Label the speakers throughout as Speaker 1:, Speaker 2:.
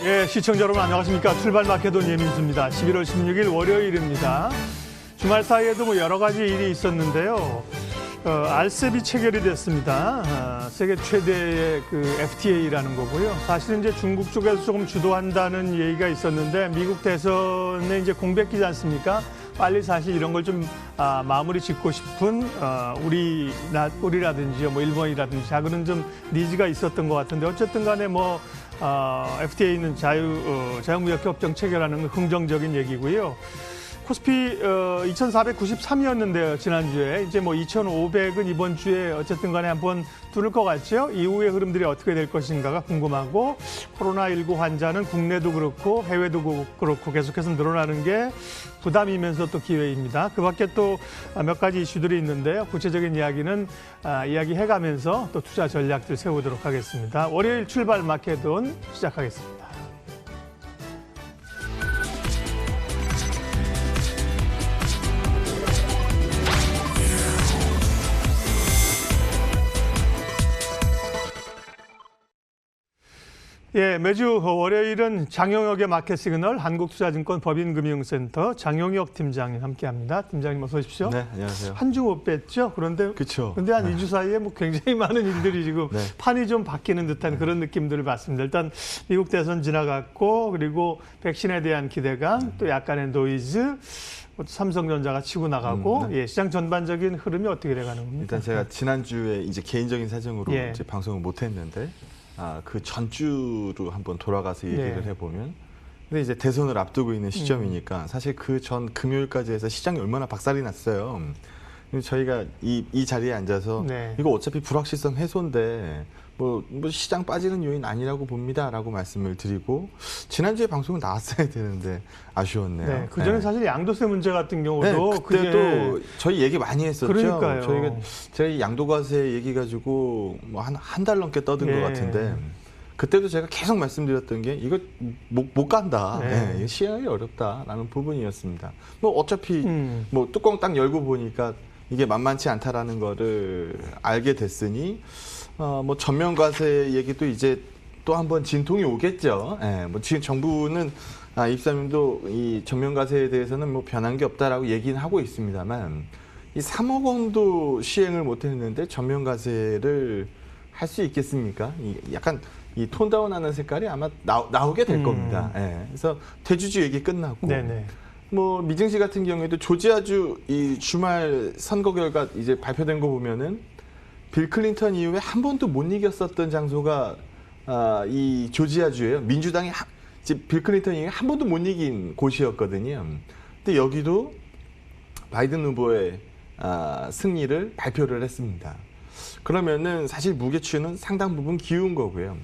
Speaker 1: 예, 시청자 여러분 안녕하십니까. 출발마켓온 예민수입니다. 11월 16일 월요일입니다. 주말 사이에도 뭐 여러 가지 일이 있었는데요. RCEP이 체결이 됐습니다. 세계 최대의 그 FTA라는 거고요. 사실은 이제 중국 쪽에서 조금 주도한다는 얘기가 있었는데 미국 대선에 이제 공백기지 않습니까? 빨리 사실 이런 걸 좀 마무리 짓고 싶은 우리라든지요, 뭐 일본이라든지 그런 좀 니즈가 있었던 것 같은데 어쨌든 간에 뭐 FTA는 자유무역 협정 체결하는 건 긍정적인 얘기고요. 코스피 2,493이었는데요, 지난주에. 이제 뭐 2,500은 이번 주에 어쨌든 간에 한번 뚫을 것 같죠. 이후의 흐름들이 어떻게 될 것인가가 궁금하고, 코로나19 환자는 국내도 그렇고 해외도 그렇고 계속해서 늘어나는 게 부담이면서 또 기회입니다. 그 밖에 또 몇 가지 이슈들이 있는데요. 구체적인 이야기는 이야기해가면서 또 투자 전략들 세우도록 하겠습니다. 월요일 출발 마켓온 시작하겠습니다. 예, 매주 월요일은 장용혁의 마켓 시그널 한국투자증권 법인금융센터 장용혁 팀장님 함께합니다. 팀장님 어서 오십시오.
Speaker 2: 네, 안녕하세요.
Speaker 1: 한 주 못 뵀죠? 그런데
Speaker 2: 그렇죠.
Speaker 1: 근데 한 2주 사이에 뭐 굉장히 많은 일들이 지금
Speaker 2: 네.
Speaker 1: 판이 좀 바뀌는 듯한 그런 느낌들을 받습니다. 일단 미국 대선 지나갔고 그리고 백신에 대한 기대감, 또 약간의 노이즈, 삼성전자가 치고 나가고
Speaker 2: 네.
Speaker 1: 예, 시장 전반적인 흐름이 어떻게 돼가는 겁니까?
Speaker 2: 일단 제가 지난주에 이제 개인적인 사정으로
Speaker 1: 예.
Speaker 2: 이제 방송을 못 했는데 그 전주로 한번 돌아가서 얘기를
Speaker 1: 네.
Speaker 2: 해보면, 근데 이제 대선을 앞두고 있는 시점이니까 사실 그 전 금요일까지 해서 시장이 얼마나 박살이 났어요. 저희가 이 자리에 앉아서
Speaker 1: 네.
Speaker 2: 이거 어차피 불확실성 해소인데 뭐 시장 빠지는 요인 아니라고 봅니다라고 말씀을 드리고 지난주에 방송은 나왔어야 되는데 아쉬웠네요.
Speaker 1: 네, 그전에
Speaker 2: 네.
Speaker 1: 사실 양도세 문제 같은 경우도
Speaker 2: 네, 그때도 저희 얘기 많이 했었죠.
Speaker 1: 그러니까요.
Speaker 2: 저희가 저희 양도과세 얘기 가지고 뭐 한 달 넘게 떠든
Speaker 1: 예.
Speaker 2: 것 같은데 그때도 제가 계속 말씀드렸던 게 이거 못 간다.
Speaker 1: 네.
Speaker 2: 네, 시행하기 어렵다라는 부분이었습니다. 뭐 어차피 뭐 뚜껑 딱 열고 보니까 이게 만만치 않다라는 거를 알게 됐으니 뭐 전면과세 얘기도 이제 또 한번 진통이 오겠죠. 예, 뭐 지금 정부는 입사님도 이 전면과세에 대해서는 뭐 변한 게 없다라고 얘기는 하고 있습니다만 이 3억 원도 시행을 못했는데 전면과세를 할 수 있겠습니까? 약간 이 톤다운하는 색깔이 아마 나오게 될 겁니다. 예, 그래서 대주주 얘기 끝났고.
Speaker 1: 네네.
Speaker 2: 뭐 미증시 같은 경우에도 조지아주 이 주말 선거 결과 이제 발표된 거 보면은 빌 클린턴 이후에 한 번도 못 이겼었던 장소가 이 조지아주예요. 민주당이 빌 클린턴 이후에 한 번도 못 이긴 곳이었거든요. 근데 여기도 바이든 후보의 승리를 발표를 했습니다. 그러면은 사실 무게추는 상당 부분 기운 거고요.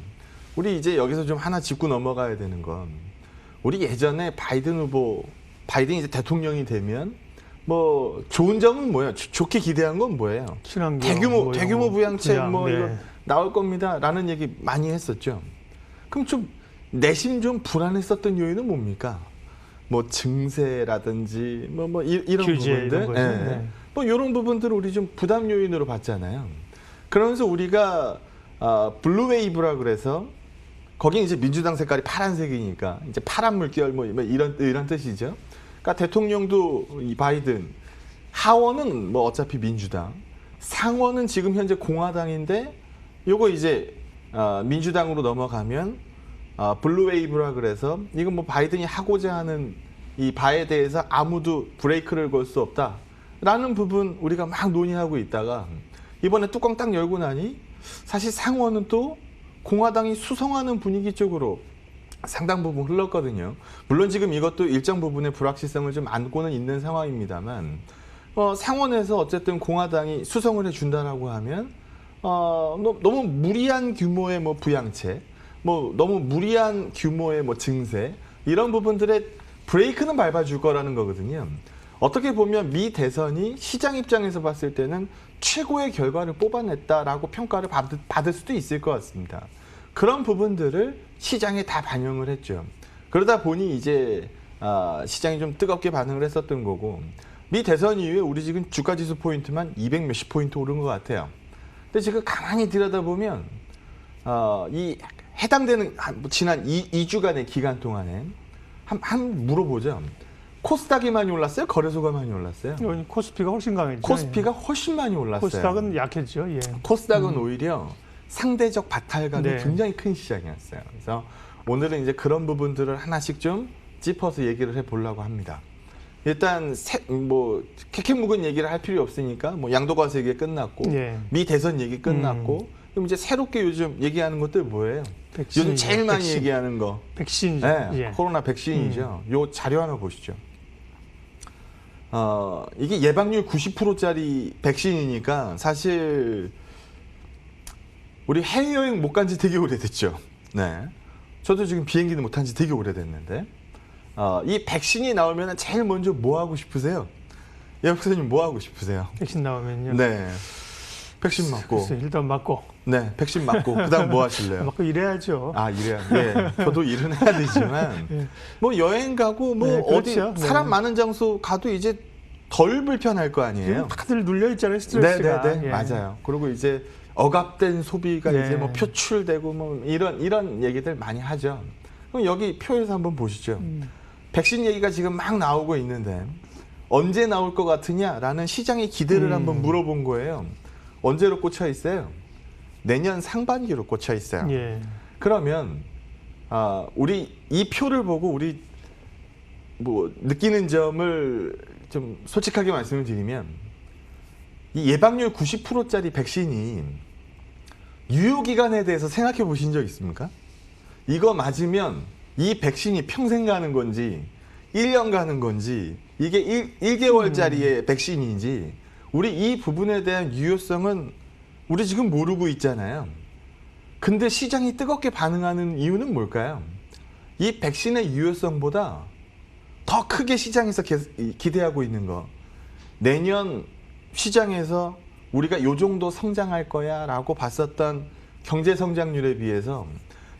Speaker 2: 우리 이제 여기서 좀 하나 짚고 넘어가야 되는 건 우리 예전에 바이든이 이제 대통령이 되면 뭐 좋은 점은 뭐예요? 좋게 기대한 건 뭐예요?
Speaker 1: 친환경,
Speaker 2: 대규모 부양책 뭐
Speaker 1: 네.
Speaker 2: 이거 나올 겁니다라는 얘기 많이 했었죠. 그럼 좀 내심 좀 불안했었던 요인은 뭡니까? 뭐 증세라든지 뭐 이런
Speaker 1: 규제,
Speaker 2: 부분들,
Speaker 1: 이런 거죠.
Speaker 2: 예.
Speaker 1: 네.
Speaker 2: 뭐 이런 부분들을 우리 좀 부담 요인으로 봤잖아요. 그러면서 우리가 블루웨이브라 그래서 거긴 이제 민주당 색깔이 파란색이니까 이제 파란 물결 뭐 이런 뜻이죠. 그러니까 대통령도 이 바이든, 하원은 뭐 어차피 민주당, 상원은 지금 현재 공화당인데 요거 이제 민주당으로 넘어가면 블루웨이브라 그래서 이건 뭐 바이든이 하고자 하는 이 바에 대해서 아무도 브레이크를 걸 수 없다라는 부분 우리가 막 논의하고 있다가 이번에 뚜껑 딱 열고 나니 사실 상원은 또 공화당이 수성하는 분위기 쪽으로 상당 부분 흘렀거든요. 물론 지금 이것도 일정 부분의 불확실성을 좀 안고는 있는 상황입니다만 상원에서 어쨌든 공화당이 수성을 해준다라고 하면 너무 무리한 규모의 뭐 부양책, 뭐 너무 무리한 규모의 뭐 증세 이런 부분들의 브레이크는 밟아줄 거라는 거거든요. 어떻게 보면 미 대선이 시장 입장에서 봤을 때는 최고의 결과를 뽑아냈다라고 평가를 받을 수도 있을 것 같습니다. 그런 부분들을 시장에 다 반영을 했죠. 그러다 보니 이제 시장이 좀 뜨겁게 반응을 했었던 거고 미 대선 이후에 우리 지금 주가지수 포인트만 200 몇십 포인트 오른 것 같아요. 근데 지금 가만히 들여다보면 이 해당되는 지난 2주간의 기간 동안에 한 물어보죠. 코스닥이 많이 올랐어요? 거래소가 많이 올랐어요?
Speaker 1: 이건 코스피가 훨씬 강했죠.
Speaker 2: 코스피가 훨씬 많이 올랐어요.
Speaker 1: 코스닥은 약했죠. 예.
Speaker 2: 코스닥은 오히려 상대적 바탈감이
Speaker 1: 네.
Speaker 2: 굉장히 큰 시장이었어요. 그래서 오늘은 이제 그런 부분들을 하나씩 좀 짚어서 얘기를 해보려고 합니다. 일단 캐캐 묵은 얘기를 할 필요 없으니까 뭐 양도과세 얘기 끝났고
Speaker 1: 예.
Speaker 2: 미 대선 얘기 끝났고 그럼 이제 새롭게 요즘 얘기하는 것들 뭐예요?
Speaker 1: 백신이죠.
Speaker 2: 요즘 제일 많이
Speaker 1: 백신.
Speaker 2: 얘기하는 거
Speaker 1: 백신이죠.
Speaker 2: 네,
Speaker 1: 예.
Speaker 2: 코로나 백신이죠. 요 자료 하나 보시죠. 이게 예방률 90%짜리 백신이니까 사실 우리 해외여행 못 간 지 되게 오래됐죠. 네. 저도 지금 비행기는 못 탄 지 되게 오래됐는데 이 백신이 나오면 제일 먼저 뭐 하고 싶으세요? 예, 박사님 뭐 하고 싶으세요?
Speaker 1: 백신 나오면요.
Speaker 2: 네. 백신 맞고.
Speaker 1: 글쎄, 일단 맞고.
Speaker 2: 네, 백신 맞고 그다음 뭐 하실래요?
Speaker 1: 맞고 일해야죠.
Speaker 2: 아, 이래야. 예. 저도 일은 해야 되지만
Speaker 1: 예.
Speaker 2: 뭐 여행 가고 뭐
Speaker 1: 네,
Speaker 2: 어디
Speaker 1: 그렇죠.
Speaker 2: 사람
Speaker 1: 네.
Speaker 2: 많은 장소 가도 이제 덜 불편할 거 아니에요.
Speaker 1: 지금 다들 눌려 있잖아요.
Speaker 2: 네,
Speaker 1: 스트레스가.
Speaker 2: 네, 네.
Speaker 1: 예.
Speaker 2: 맞아요. 그리고 이제 억압된 소비가
Speaker 1: 네.
Speaker 2: 이제 뭐 표출되고 뭐 이런 얘기들 많이 하죠. 그럼 여기 표에서 한번 보시죠. 백신 얘기가 지금 막 나오고 있는데 언제 나올 것 같으냐라는 시장의 기대를 한번 물어본 거예요. 언제로 꽂혀 있어요? 내년 상반기로 꽂혀 있어요.
Speaker 1: 예.
Speaker 2: 그러면 우리 이 표를 보고 우리 뭐 느끼는 점을 좀 솔직하게 말씀을 드리면 이 예방률 90%짜리 백신이 유효기간에 대해서 생각해 보신 적 있습니까? 이거 맞으면 이 백신이 평생 가는 건지 1년 가는 건지 이게 1개월짜리의 백신인지 우리 이 부분에 대한 유효성은 우리 지금 모르고 있잖아요. 근데 시장이 뜨겁게 반응하는 이유는 뭘까요? 이 백신의 유효성보다 더 크게 시장에서 기대하고 있는 거. 내년 시장에서 우리가 요 정도 성장할 거야 라고 봤었던 경제 성장률에 비해서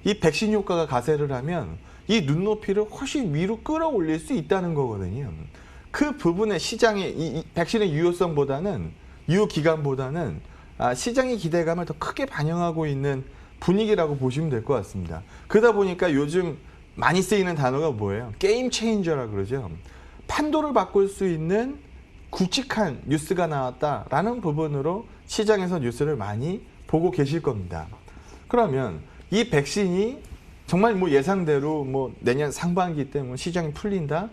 Speaker 2: 이 백신 효과가 가세를 하면 이 눈높이를 훨씬 위로 끌어올릴 수 있다는 거거든요. 그 부분에 시장의 이 백신의 유효성보다는 유효 기간보다는 시장의 기대감을 더 크게 반영하고 있는 분위기라고 보시면 될 것 같습니다. 그러다 보니까 요즘 많이 쓰이는 단어가 뭐예요? 게임 체인저라 그러죠. 판도를 바꿀 수 있는 굵직한 뉴스가 나왔다라는 부분으로 시장에서 뉴스를 많이 보고 계실 겁니다. 그러면 이 백신이 정말 뭐 예상대로 뭐 내년 상반기 때 뭐 시장이 풀린다?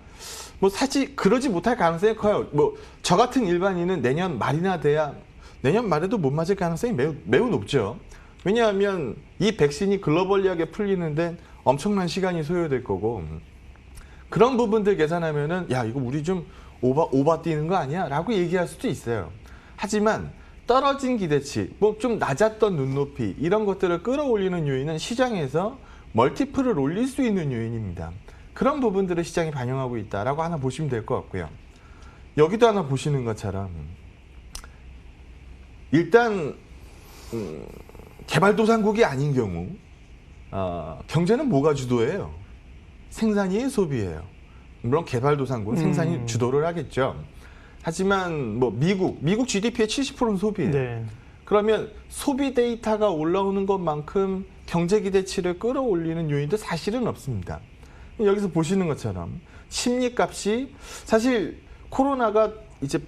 Speaker 2: 뭐 사실 그러지 못할 가능성이 커요. 뭐 저 같은 일반인은 내년 말이나 돼야 내년 말에도 못 맞을 가능성이 매우 높죠. 왜냐하면 이 백신이 글로벌리하게 풀리는데 엄청난 시간이 소요될 거고 그런 부분들 계산하면은 야 이거 우리 좀 오바 뛰는 거 아니야? 라고 얘기할 수도 있어요. 하지만 떨어진 기대치, 뭐 좀 낮았던 눈높이 이런 것들을 끌어올리는 요인은 시장에서 멀티플을 올릴 수 있는 요인입니다. 그런 부분들을 시장이 반영하고 있다라고 하나 보시면 될 것 같고요. 여기도 하나 보시는 것처럼 일단 개발도상국이 아닌 경우 경제는 뭐가 주도예요? 생산이에요, 소비예요? 물론 개발도상국은 생산이 주도를 하겠죠. 하지만 뭐 미국 GDP의 70%는 소비예요.
Speaker 1: 네.
Speaker 2: 그러면 소비 데이터가 올라오는 것만큼 경제 기대치를 끌어올리는 요인도 사실은 없습니다. 여기서 보시는 것처럼 심리값이 사실 코로나가 이제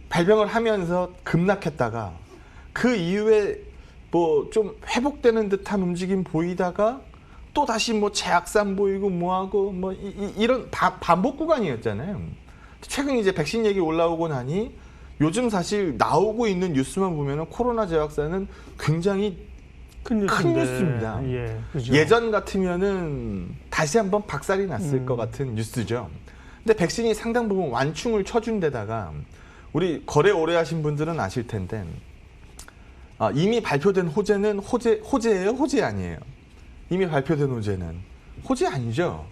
Speaker 2: 발병을 하면서 급락했다가 그 이후에 뭐 좀 회복되는 듯한 움직임 보이다가 또 다시 뭐 재확산 보이고 뭐하고 뭐 이런 반복 구간이었잖아요. 최근 이제 백신 얘기 올라오고 나니 요즘 사실 나오고 있는 뉴스만 보면은 코로나 재확산은 굉장히 큰 뉴스입니다.
Speaker 1: 예, 그죠.
Speaker 2: 예전 같으면은 다시 한번 박살이 났을 것 같은 뉴스죠. 근데 백신이 상당 부분 완충을 쳐준 데다가 우리 거래 오래 하신 분들은 아실 텐데 이미 발표된 호재는 호재예요? 호재 아니에요? 이미 발표된 호재는 호재 아니죠?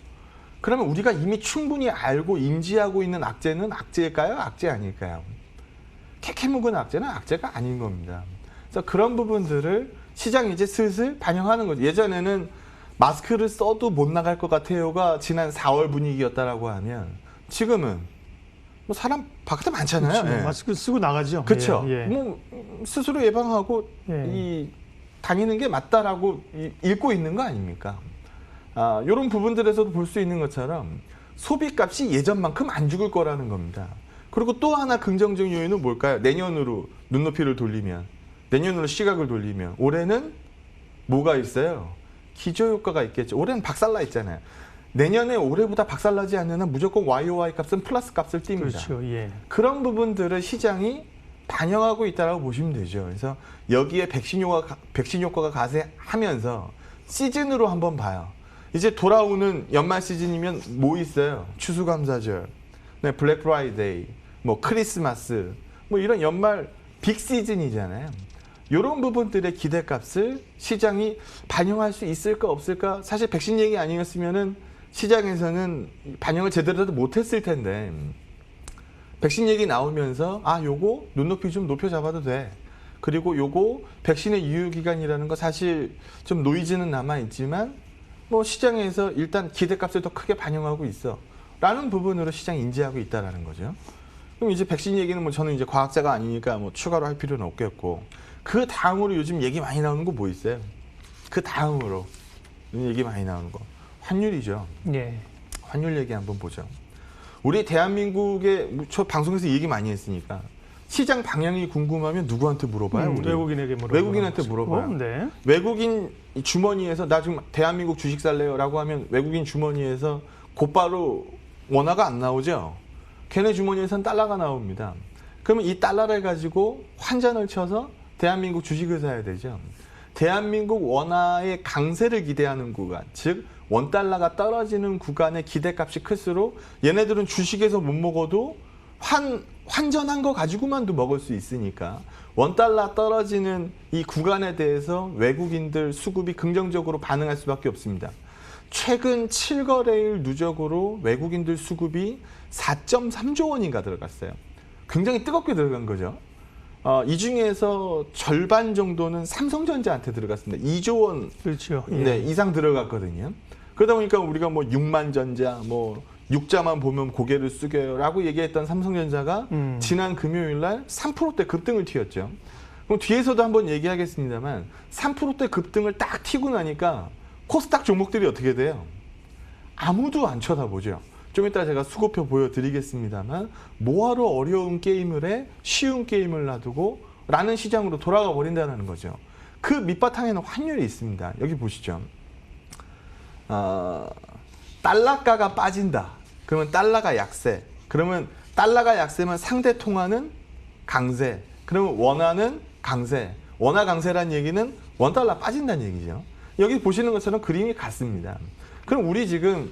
Speaker 2: 그러면 우리가 이미 충분히 알고 인지하고 있는 악재는 악재일까요? 악재 아닐까요? 캐캐묵은 악재는 악재가 아닌 겁니다. 그래서 그런 부분들을 시장이 이제 슬슬 반영하는 거죠. 예전에는 마스크를 써도 못 나갈 것 같아요가 지난 4월 분위기였다라고 하면 지금은 뭐 사람 바깥에 많잖아요.
Speaker 1: 그렇죠.
Speaker 2: 예.
Speaker 1: 마스크 쓰고 나가죠.
Speaker 2: 그렇죠.
Speaker 1: 예, 예.
Speaker 2: 뭐 스스로 예방하고
Speaker 1: 예.
Speaker 2: 이 다니는 게 맞다라고 읽고 있는 거 아닙니까? 이런 부분들에서도 볼 수 있는 것처럼 소비값이 예전만큼 안 죽을 거라는 겁니다. 그리고 또 하나 긍정적 요인은 뭘까요? 내년으로 눈높이를 돌리면, 내년으로 시각을 돌리면 올해는 뭐가 있어요? 기저효과가 있겠죠. 올해는 박살나 있잖아요. 내년에 올해보다 박살나지 않는 한 무조건 YOY 값은 플러스 값을 띱니다.
Speaker 1: 그렇죠. 예.
Speaker 2: 그런 부분들을 시장이 반영하고 있다고 보시면 되죠. 그래서 여기에 백신 효과가 가세하면서 시즌으로 한번 봐요. 이제 돌아오는 연말 시즌이면 뭐 있어요? 추수감사절, 네, 블랙 프라이데이, 뭐 크리스마스, 뭐 이런 연말 빅 시즌이잖아요. 이런 부분들의 기대값을 시장이 반영할 수 있을까 없을까? 사실 백신 얘기 아니었으면은 시장에서는 반영을 제대로 못했을 텐데 백신 얘기 나오면서 요거 눈높이 좀 높여 잡아도 돼. 그리고 요거 백신의 유효기간이라는 거 사실 좀 노이즈는 남아있지만 뭐 시장에서 일단 기대값을 더 크게 반영하고 있어. 라는 부분으로 시장이 인지하고 있다라는 거죠. 그럼 이제 백신 얘기는 뭐 저는 이제 과학자가 아니니까 뭐 추가로 할 필요는 없겠고 그 다음으로 요즘 얘기 많이 나오는 거 뭐 있어요? 그 다음으로 얘기 많이 나오는 거 환율이죠.
Speaker 1: 예.
Speaker 2: 환율 얘기 한번 보죠. 우리 대한민국의 저 방송에서 얘기 많이 했으니까 시장 방향이 궁금하면 누구한테 물어봐요? 우리?
Speaker 1: 외국인에게 물어봐요.
Speaker 2: 외국인한테 물어봐요.
Speaker 1: 네.
Speaker 2: 외국인 주머니에서 나 지금 대한민국 주식 살래요라고 하면 외국인 주머니에서 곧바로 원화가 안 나오죠. 걔네 주머니에서는 달러가 나옵니다. 그러면 이 달러를 가지고 환전을 쳐서 대한민국 주식을 사야 되죠. 대한민국 원화의 강세를 기대하는 구간, 즉 원달러가 떨어지는 구간의 기대값이 클수록 얘네들은 주식에서 못 먹어도 환전한 거 가지고만도 먹을 수 있으니까 원달러 떨어지는 이 구간에 대해서 외국인들 수급이 긍정적으로 반응할 수밖에 없습니다. 최근 7거래일 누적으로 외국인들 수급이 4.3조 원인가 들어갔어요. 굉장히 뜨겁게 들어간 거죠. 이 중에서 절반 정도는 삼성전자한테 들어갔습니다. 2조 원
Speaker 1: 그렇죠. 예.
Speaker 2: 네, 이상 들어갔거든요. 그러다 보니까 우리가 뭐 6만전자, 뭐 6자만 보면 고개를 숙여요라고 얘기했던 삼성전자가 지난 금요일 날 3%대 급등을 튀었죠. 그럼 뒤에서도 한번 얘기하겠습니다만 3%대 급등을 딱 튀고 나니까 코스닥 종목들이 어떻게 돼요? 아무도 안 쳐다보죠. 좀 이따 제가 수급표 보여드리겠습니다만 뭐하러 어려운 게임을 해? 쉬운 게임을 놔두고 라는 시장으로 돌아가 버린다는 거죠. 그 밑바탕에는 환율이 있습니다. 여기 보시죠. 달러가가 빠진다. 그러면 달러가 약세. 그러면 달러가 약세면 상대 통화는 강세. 그러면 원화는 강세. 원화 강세란 얘기는 원달러 빠진다는 얘기죠. 여기 보시는 것처럼 그림이 같습니다. 그럼 우리 지금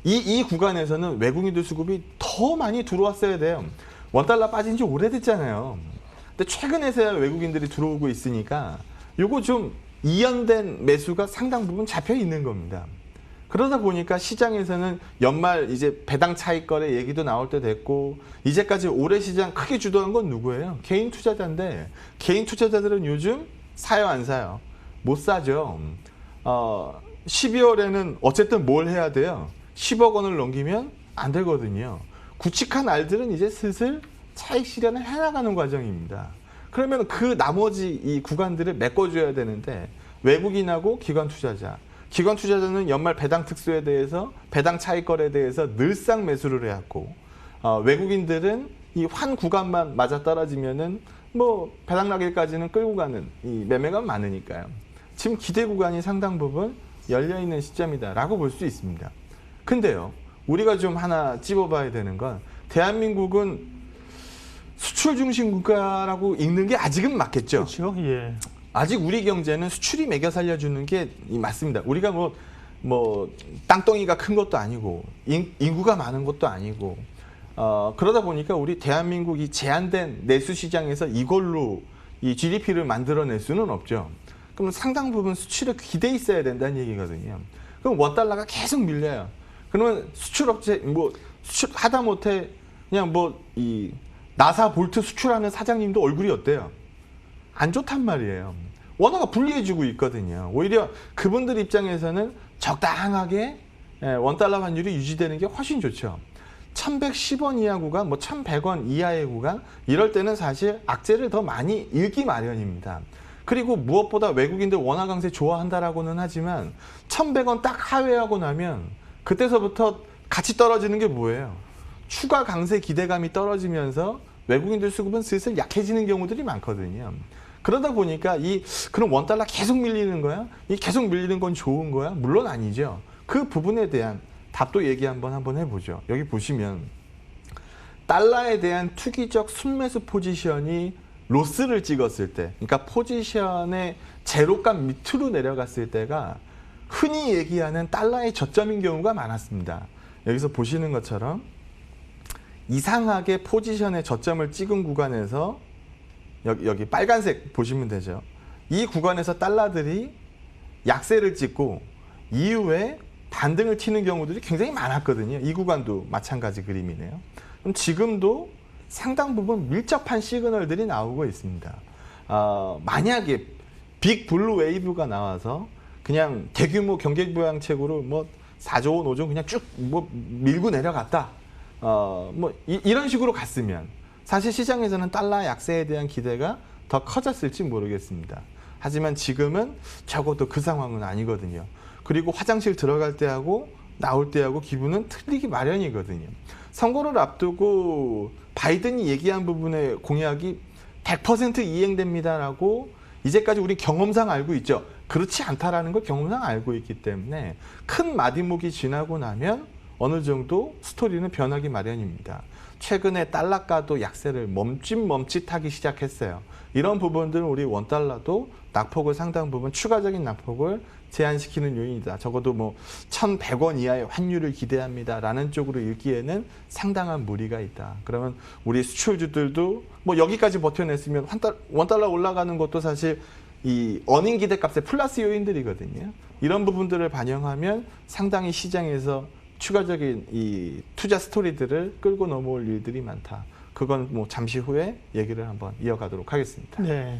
Speaker 2: 이 구간에서는 외국인들 수급이 더 많이 들어왔어야 돼요. 원달러 빠진 지 오래됐잖아요. 근데 최근에서야 외국인들이 들어오고 있으니까 요거 좀 이연된 매수가 상당 부분 잡혀 있는 겁니다. 그러다 보니까 시장에서는 연말 이제 배당 차익 거래 얘기도 나올 때 됐고 이제까지 올해 시장 크게 주도한 건 누구예요? 개인 투자자인데 개인 투자자들은 요즘 사요 안 사요? 못 사죠. 12월에는 어쨌든 뭘 해야 돼요? 10억 원을 넘기면 안 되거든요. 굵직한 알들은 이제 슬슬 차익 실현을 해나가는 과정입니다. 그러면 그 나머지 이 구간들을 메꿔줘야 되는데 외국인하고 기관 투자자는 연말 배당 특수에 대해서 배당 차익 거래에 대해서 늘상 매수를 해왔고 외국인들은 이 환 구간만 맞아 떨어지면은 뭐 배당 나길까지는 끌고 가는 이 매매가 많으니까요. 지금 기대 구간이 상당 부분 열려 있는 시점이다라고 볼 수 있습니다. 근데요, 우리가 좀 하나 찝어봐야 되는 건 대한민국은 수출 중심 국가라고 읽는 게 아직은 맞겠죠.
Speaker 1: 그렇죠. 예.
Speaker 2: 아직 우리 경제는 수출이 매겨 살려주는 게 맞습니다. 우리가 뭐 땅덩이가 큰 것도 아니고 인구가 많은 것도 아니고 그러다 보니까 우리 대한민국이 제한된 내수 시장에서 이걸로 이 GDP를 만들어낼 수는 없죠. 그럼 상당 부분 수출에 기대 있어야 된다는 얘기거든요. 그럼 원달러가 계속 밀려요. 그러면 수출업체 뭐 수출 하다 못해 그냥 뭐 이 나사 볼트 수출하는 사장님도 얼굴이 어때요? 안 좋단 말이에요. 원화가 불리해지고 있거든요. 오히려 그분들 입장에서는 적당하게 원달러 환율이 유지되는 게 훨씬 좋죠. 1110원 이하 구간, 뭐 1100원 이하의 구간 이럴 때는 사실 악재를 더 많이 읽기 마련입니다. 그리고 무엇보다 외국인들 원화 강세 좋아한다라고는 하지만 1,100원 딱 하회하고 나면 그때서부터 같이 떨어지는 게 뭐예요? 추가 강세 기대감이 떨어지면서 외국인들 수급은 슬슬 약해지는 경우들이 많거든요. 그러다 보니까 그럼 원달러 계속 밀리는 거야? 이 계속 밀리는 건 좋은 거야? 물론 아니죠. 그 부분에 대한 답도 얘기 한번 해보죠. 여기 보시면 달러에 대한 투기적 순매수 포지션이 로스를 찍었을 때, 그러니까 포지션의 제로값 밑으로 내려갔을 때가 흔히 얘기하는 달러의 저점인 경우가 많았습니다. 여기서 보시는 것처럼 이상하게 포지션의 저점을 찍은 구간에서 여기 빨간색 보시면 되죠. 이 구간에서 달러들이 약세를 찍고 이후에 반등을 튀는 경우들이 굉장히 많았거든요. 이 구간도 마찬가지 그림이네요. 그럼 지금도 상당 부분 밀접한 시그널들이 나오고 있습니다. 만약에 빅 블루 웨이브가 나와서 그냥 대규모 경기 부양책으로 뭐 4조 원, 5조 원 그냥 쭉 뭐 밀고 내려갔다. 이런 식으로 갔으면 사실 시장에서는 달러 약세에 대한 기대가 더 커졌을지 모르겠습니다. 하지만 지금은 적어도 그 상황은 아니거든요. 그리고 화장실 들어갈 때하고 나올 때하고 기분은 틀리기 마련이거든요. 선거를 앞두고 바이든이 얘기한 부분의 공약이 100% 이행됩니다라고 이제까지 우리 경험상 알고 있죠. 그렇지 않다라는 걸 경험상 알고 있기 때문에 큰 마디목이 지나고 나면 어느 정도 스토리는 변하기 마련입니다. 최근에 달러가도 약세를 멈칫하기 시작했어요. 이런 부분들은 우리 원달러도 낙폭을 상당 부분 추가적인 낙폭을 제한시키는 요인이다. 적어도 뭐 1,100원 이하의 환율을 기대합니다라는 쪽으로 읽기에는 상당한 무리가 있다. 그러면 우리 수출주들도 뭐 여기까지 버텨냈으면 원달러 올라가는 것도 사실 이 어닝 기대값의 플러스 요인들이거든요. 이런 부분들을 반영하면 상당히 시장에서 추가적인 이 투자 스토리들을 끌고 넘어올 일들이 많다. 그건 뭐 잠시 후에 얘기를 한번 이어가도록 하겠습니다.
Speaker 1: 네.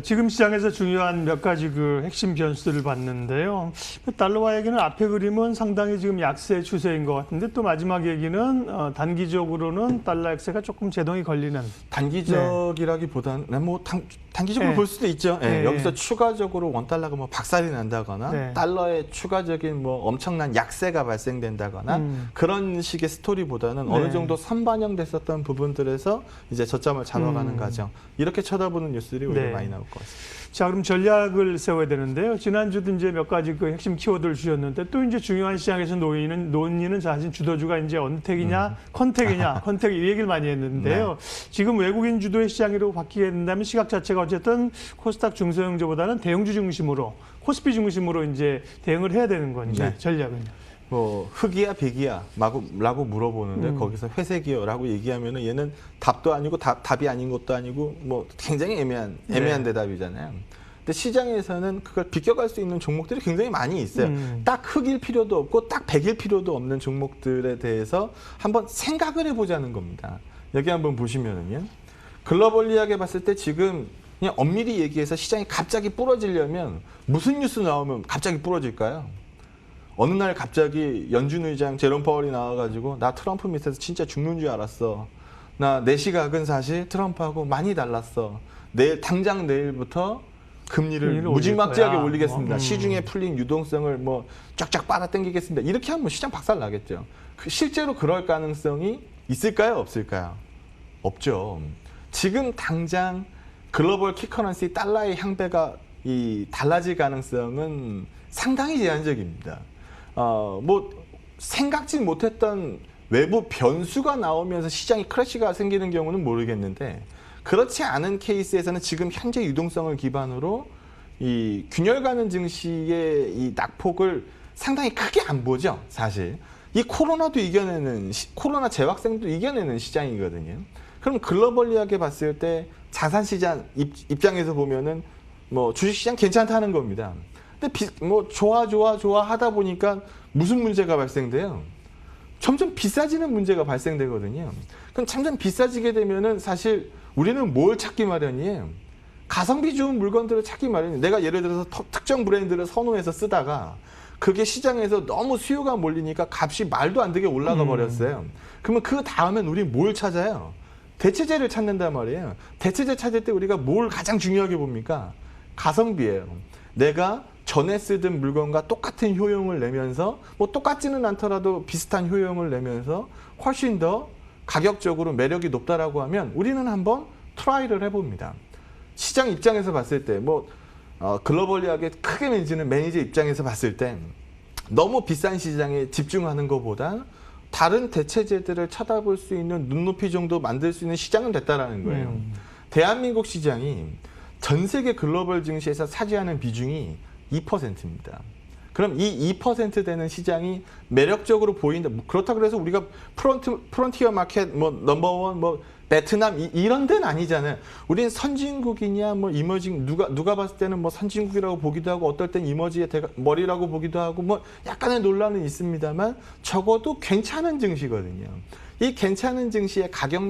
Speaker 1: 지금 시장에서 중요한 몇 가지 그 핵심 변수들을 봤는데요. 달러화 얘기는 앞에 그림은 상당히 지금 약세 추세인 것 같은데 또 마지막 얘기는 단기적으로는 달러 약세가 조금 제동이 걸리는.
Speaker 2: 단기적이라기보다는 뭐 단기적으로
Speaker 1: 네.
Speaker 2: 볼 수도 있죠. 네.
Speaker 1: 네.
Speaker 2: 여기서 추가적으로 원달러가 뭐 박살이 난다거나
Speaker 1: 네.
Speaker 2: 달러에 추가적인 뭐 엄청난 약세가 발생된다거나 그런 식의 스토리보다는
Speaker 1: 네.
Speaker 2: 어느 정도 선반영됐었던 부분들에서 이제 저점을 잡아가는 과정. 이렇게 쳐다보는 뉴스들이 오히려
Speaker 1: 네.
Speaker 2: 많이 나올 것 같습니다.
Speaker 1: 자, 그럼 전략을 세워야 되는데요. 지난주도 이제 몇 가지 그 핵심 키워드를 주셨는데 또 이제 중요한 시장에서 논의는 사실 주도주가 이제 언택이냐, 컨택이냐, 컨택 이 얘기를 많이 했는데요.
Speaker 2: 네.
Speaker 1: 지금 외국인 주도의 시장으로 바뀌게 된다면 시각 자체가 어쨌든 코스닥 중소형주보다는 대형주 중심으로, 코스피 중심으로 이제 대응을 해야 되는 건지
Speaker 2: 네.
Speaker 1: 전략은요.
Speaker 2: 뭐 흑이야 백이야 라고 물어보는데 거기서 회색이요라고 얘기하면은 얘는 답도 아니고 답이 아닌 것도 아니고 뭐 굉장히 애매한
Speaker 1: 네.
Speaker 2: 대답이잖아요. 근데 시장에서는 그걸 비껴갈 수 있는 종목들이 굉장히 많이 있어요. 딱 흑일 필요도 없고 딱 백일 필요도 없는 종목들에 대해서 한번 생각을 해보자는 겁니다. 여기 한번 보시면은요. 글로벌리하게 봤을 때 지금 그냥 엄밀히 얘기해서 시장이 갑자기 부러지려면 무슨 뉴스 나오면 갑자기 부러질까요? 어느 날 갑자기 연준 의장 제롬 파월이 나와가지고 나 트럼프 밑에서 진짜 죽는 줄 알았어. 내 시각은 사실 트럼프하고 많이 달랐어. 당장 내일부터 금리를 무지막지하게 올리겠습니다. 시중에 풀린 유동성을 뭐 쫙쫙 빨아당기겠습니다. 이렇게 하면 시장 박살 나겠죠. 실제로 그럴 가능성이 있을까요? 없을까요? 없죠. 지금 당장 글로벌 키커런시 달러의 향배가 달라질 가능성은 상당히 제한적입니다. 뭐 생각지 못했던 외부 변수가 나오면서 시장이 크래시가 생기는 경우는 모르겠는데 그렇지 않은 케이스에서는 지금 현재 유동성을 기반으로 이 균열 가는 증시의 이 낙폭을 상당히 크게 안 보죠, 사실. 이 코로나도 이겨내는 코로나 재확산도 이겨내는 시장이거든요. 그럼 글로벌리하게 봤을 때 자산 시장 입장에서 보면은 뭐 주식 시장 괜찮다는 겁니다. 근데 뭐 좋아 하다 보니까 무슨 문제가 발생돼요? 점점 비싸지는 문제가 발생되거든요. 그럼 점점 비싸지게 되면은 사실 우리는 뭘 찾기 마련이에요? 가성비 좋은 물건들을 찾기 마련이에요. 내가 예를 들어서 특정 브랜드를 선호해서 쓰다가 그게 시장에서 너무 수요가 몰리니까 값이 말도 안 되게 올라가 버렸어요. 그러면 그 다음엔 우리 뭘 찾아요? 대체제를 찾는단 말이에요. 대체제 찾을 때 우리가 뭘 가장 중요하게 봅니까? 가성비예요. 내가 전에 쓰던 물건과 똑같은 효용을 내면서 뭐 똑같지는 않더라도 비슷한 효용을 내면서 훨씬 더 가격적으로 매력이 높다라고 하면 우리는 한번 트라이를 해봅니다. 시장 입장에서 봤을 때 뭐 글로벌리하게 크게 매지는 매니저 입장에서 봤을 때 너무 비싼 시장에 집중하는 것보다 다른 대체제들을 쳐다볼 수 있는 눈높이 정도 만들 수 있는 시장은 됐다라는 거예요. 대한민국 시장이 전 세계 글로벌 증시에서 차지하는 비중이 2%입니다. 그럼 이 2% 되는 시장이 매력적으로 보인다. 그렇다 그래서 우리가 프론티어 마켓, 뭐 넘버원, 뭐 베트남 이런 데는 아니잖아요. 우린 선진국이냐, 뭐 이머징 누가 봤을 때는 뭐 선진국이라고 보기도 하고 어떨 땐 이머지의 머리라고 보기도 하고 뭐 약간의 논란은 있습니다만 적어도 괜찮은 증시거든요. 이 괜찮은 증시의 가격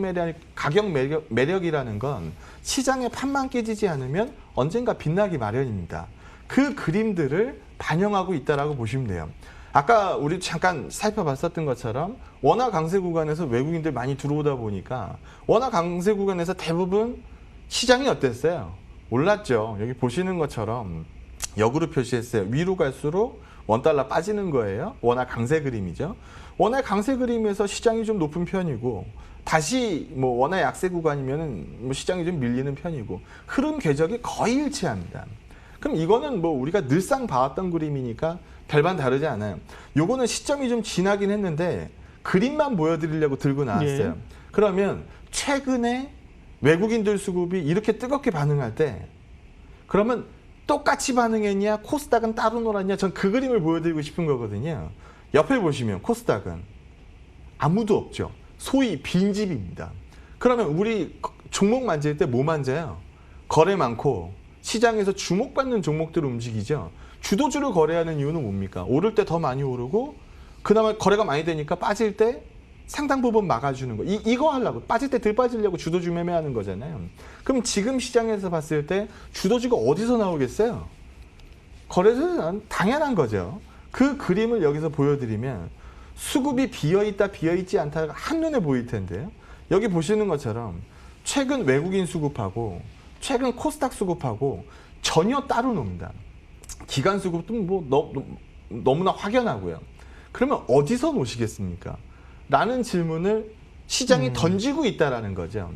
Speaker 2: 매력이라는 건 시장에 판만 깨지지 않으면 언젠가 빛나기 마련입니다. 그 그림들을 반영하고 있다라고 보시면 돼요. 아까 우리 잠깐 살펴봤었던 것처럼 원화 강세 구간에서 외국인들 많이 들어오다 보니까 원화 강세 구간에서 대부분 시장이 어땠어요? 올랐죠. 여기 보시는 것처럼 역으로 표시했어요. 위로 갈수록 원달러 빠지는 거예요. 원화 강세 그림이죠. 원화 강세 그림에서 시장이 좀 높은 편이고 다시 뭐 원화 약세 구간이면은 뭐 시장이 좀 밀리는 편이고 흐름 궤적이 거의 일치합니다. 그럼 이거는 뭐 우리가 늘상 봐왔던 그림이니까 별반 다르지 않아요. 요거는 시점이 좀 지나긴 했는데 그림만 보여드리려고 들고 나왔어요.
Speaker 1: 예.
Speaker 2: 그러면 최근에 외국인들 수급이 이렇게 뜨겁게 반응할 때 그러면 똑같이 반응했냐 코스닥은 따로 놀았냐 전 그 그림을 보여드리고 싶은 거거든요. 옆에 보시면 코스닥은 아무도 없죠. 소위 빈집입니다. 그러면 우리 종목 만질 때 뭐 만져요? 거래 많고 시장에서 주목받는 종목들 움직이죠. 주도주를 거래하는 이유는 뭡니까? 오를 때 더 많이 오르고 그나마 거래가 많이 되니까 빠질 때 상당 부분 막아주는 거. 이거 하려고 빠질 때 덜 빠지려고 주도주 매매하는 거잖아요. 그럼 지금 시장에서 봤을 때 주도주가 어디서 나오겠어요? 거래소는 당연한 거죠. 그 그림을 여기서 보여드리면 수급이 비어있다 비어있지 않다가 한눈에 보일 텐데요. 여기 보시는 것처럼 최근 외국인 수급하고 최근 코스닥 수급하고 전혀 따로 놉니다. 기관 수급도 뭐 너무나 확연하고요. 그러면 어디서 놓으시겠습니까? 라는 질문을 시장이 던지고 있다라는 거죠.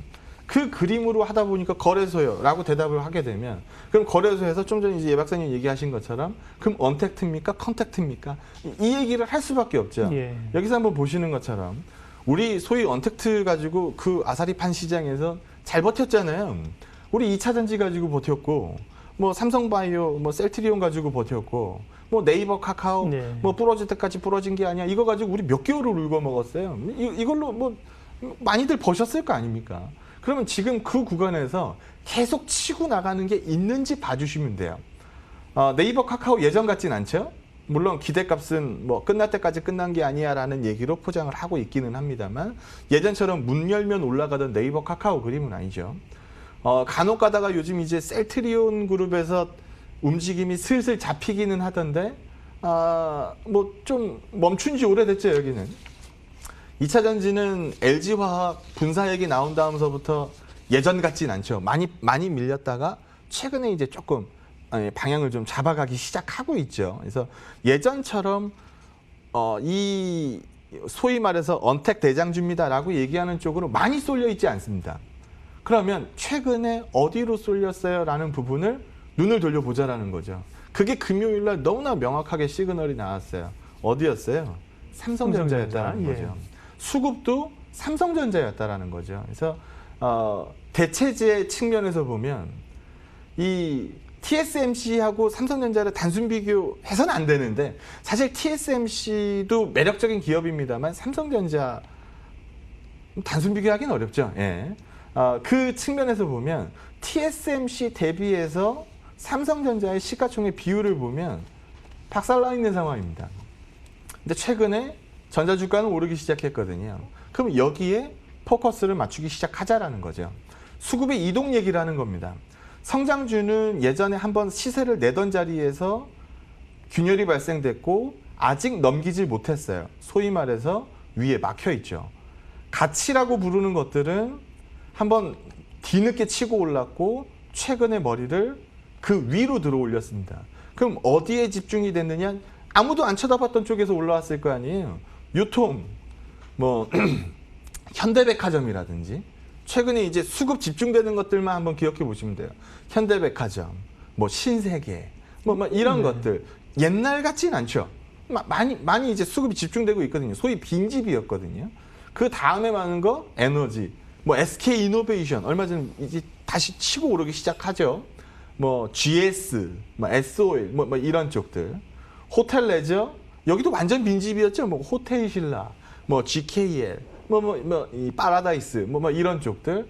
Speaker 2: 그 그림으로 하다 보니까 거래소요 라고 대답을 하게 되면 그럼 거래소에서 좀 전에 이제 예 박사님 얘기하신 것처럼 그럼 언택트입니까? 컨택트입니까? 이 얘기를 할 수밖에 없죠.
Speaker 1: 예.
Speaker 2: 여기서 한번 보시는 것처럼 우리 소위 언택트 가지고 그 아사리판 시장에서 잘 버텼잖아요. 우리 2차 전지 가지고 버텼고 뭐 삼성바이오, 뭐 셀트리온 가지고 버텼고 뭐 네이버, 카카오,
Speaker 1: 네.
Speaker 2: 뭐 부러질 때까지 부러진 게 아니야. 이거 가지고 우리 몇 개월을 울고 먹었어요. 이걸로 뭐 많이들 버셨을 거 아닙니까? 그러면 지금 그 구간에서 계속 치고 나가는 게 있는지 봐주시면 돼요. 네이버, 카카오 예전 같진 않죠? 물론 기대값은 뭐 끝날 때까지 끝난 게 아니야라는 얘기로 포장을 하고 있기는 합니다만 예전처럼 문 열면 올라가던 네이버, 카카오 그림은 아니죠. 간혹 가다가 요즘 이제 셀트리온 그룹에서 움직임이 슬슬 잡히기는 하던데 뭐 좀 멈춘 지 오래됐죠. 여기는 2차 전지는 LG화학 분사 얘기 나온 다음서부터 예전 같진 않죠. 많이 밀렸다가 최근에 이제 조금 방향을 좀 잡아가기 시작하고 있죠. 그래서 예전처럼 이 소위 말해서 언택 대장주입니다라고 얘기하는 쪽으로 많이 쏠려 있지 않습니다. 그러면 최근에 어디로 쏠렸어요? 라는 부분을 눈을 돌려보자라는 거죠. 그게 금요일 날 너무나 명확하게 시그널이 나왔어요. 어디였어요? 삼성전자였다라는
Speaker 1: 삼성전자,
Speaker 2: 거죠. 수급도 삼성전자였다라는 거죠. 그래서 대체제 측면에서 보면 이 TSMC하고 삼성전자를 단순 비교해서는 안 되는데 사실 TSMC도 매력적인 기업입니다만 삼성전자 단순 비교하기는 어렵죠. 예. 그 측면에서 보면 TSMC 대비해서 삼성전자의 시가총액 비율을 보면 박살나 있는 상황입니다. 근데 최근에 전자주가는 오르기 시작했거든요. 그럼 여기에 포커스를 맞추기 시작하자라는 거죠. 수급의 이동 얘기를 하는 겁니다. 성장주는 예전에 한번 시세를 내던 자리에서 균열이 발생됐고 아직 넘기질 못했어요. 소위 말해서 위에 막혀 있죠. 가치라고 부르는 것들은 한번 뒤늦게 치고 올랐고 최근에 머리를 그 위로 들어 올렸습니다. 그럼 어디에 집중이 됐느냐? 아무도 안 쳐다봤던 쪽에서 올라왔을 거 아니에요. 유통, 뭐 현대백화점이라든지 최근에 이제 수급 집중되는 것들만 한번 기억해 보시면 돼요. 현대백화점, 뭐 신세계, 뭐 이런 것들 옛날 같진 않죠. 많이 이제 수급이 집중되고 있거든요. 소위 빈집이었거든요. 그 다음에 많은 거 에너지, 뭐 SK 이노베이션 얼마 전 이제 다시 치고 오르기 시작하죠. 뭐 GS, 뭐 SOL, 뭐 이런 쪽들. 호텔 레저 여기도 완전 빈집이었죠. 뭐 호텔신라, 뭐 GKL, 이 파라다이스, 뭐 이런 쪽들.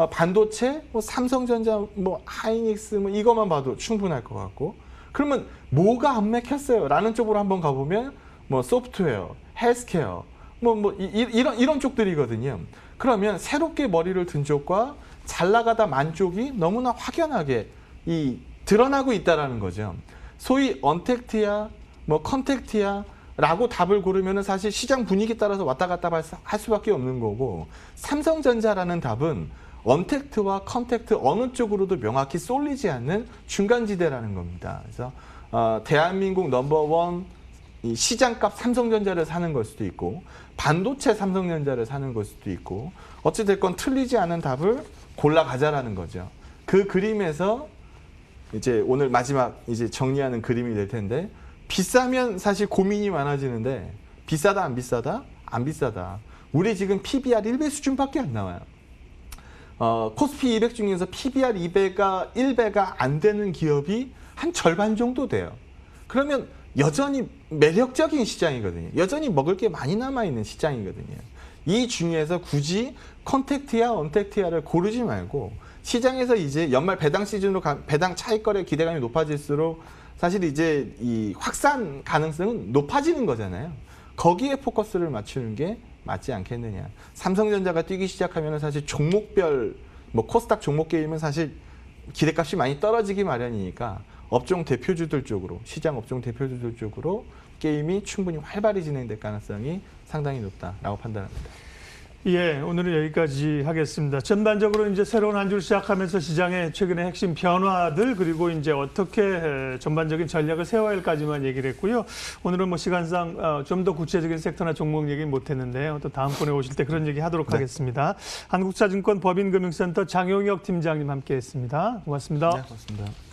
Speaker 2: 반도체, 뭐 삼성전자, 뭐 하이닉스, 뭐 이것만 봐도 충분할 것 같고. 그러면 뭐가 안 맥혔어요? 라는 쪽으로 한번 가보면 뭐 소프트웨어, 헬스케어, 이런 쪽들이거든요. 그러면 새롭게 머리를 든 쪽과 잘 나가다 만 쪽이 너무나 확연하게 드러나고 있다라는 거죠. 소위 언택트야, 뭐 컨택트야라고 답을 고르면은 사실 시장 분위기에 따라서 왔다 갔다 할 수밖에 없는 거고, 삼성전자라는 답은 언택트와 컨택트 어느 쪽으로도 명확히 쏠리지 않는 중간지대라는 겁니다. 그래서 대한민국 넘버원 이 시장값 삼성전자를 사는 걸 수도 있고, 반도체 삼성전자를 사는 걸 수도 있고, 어찌됐건 틀리지 않은 답을 골라가자라는 거죠. 그 그림에서 이제 오늘 마지막 이제 정리하는 그림이 될 텐데, 비싸면 사실 고민이 많아지는데 비싸다 안 비싸다? 안 비싸다. 우리 지금 PBR 1배 수준밖에 안 나와요. 코스피 200 중에서 PBR 1배가 안 되는 기업이 한 절반 정도 돼요. 그러면 여전히 매력적인 시장이거든요. 여전히 먹을 게 많이 남아있는 시장이거든요. 이 중에서 굳이 컨택트야, 언택트야를 고르지 말고 시장에서 이제 연말 배당 시즌으로 배당 차익거래 기대감이 높아질수록 사실 이제 이 확산 가능성은 높아지는 거잖아요. 거기에 포커스를 맞추는 게 맞지 않겠느냐. 삼성전자가 뛰기 시작하면 사실 종목별 뭐 코스닥 종목 게임은 사실 기대값이 많이 떨어지기 마련이니까 업종 대표주들 쪽으로, 시장 업종 대표주들 쪽으로 게임이 충분히 활발히 진행될 가능성이 상당히 높다라고 판단합니다.
Speaker 1: 예, 오늘은 여기까지 하겠습니다. 전반적으로 이제 새로운 한 주 시작하면서 시장의 최근의 핵심 변화들, 그리고 이제 어떻게 전반적인 전략을 세워야 할까지만 얘기를 했고요. 오늘은 뭐 시간상 좀 더 구체적인 섹터나 종목 얘기는 못했는데요. 또 다음번에 오실 때 그런 얘기 하도록 하겠습니다. 한국투자증권 법인금융센터 장용혁 팀장님 함께했습니다. 고맙습니다.
Speaker 2: 네, 고맙습니다.